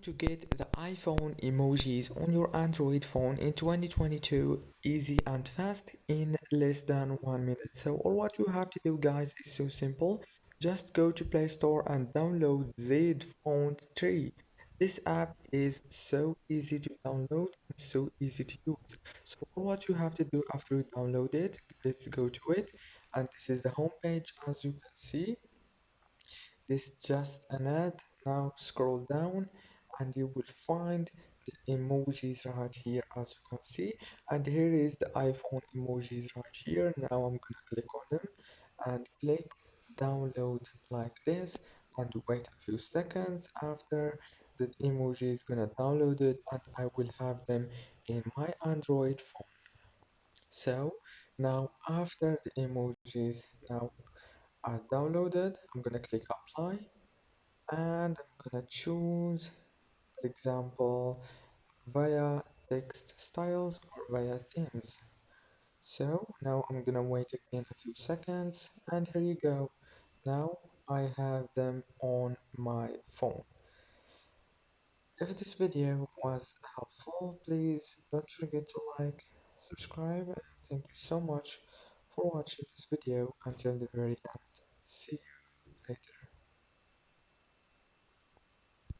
To get the iPhone emojis on your Android phone in 2022 easy and fast in less than 1 minute. So all what you have to do guys is so simple. Just go to Play Store and download Z Phone 3. This app is so easy to download and so easy to use. So all what you have to do after you download it, let's go to it. And this is the home page as you can see. This is just an ad. Now scroll down and you will find the emojis right here as you can see, and here is the iPhone emojis right here. Now I'm gonna click on them and click download like this and wait a few seconds. After the emoji is gonna download it and I will have them in my Android phone. So now after the emojis now are downloaded, I'm gonna click apply and I'm gonna choose, for example, via text styles or via themes. So now I'm gonna wait again a few seconds and here you go. Now I have them on my phone. If this video was helpful, please don't forget to like, subscribe, and thank you so much for watching this video until the very end. See you later.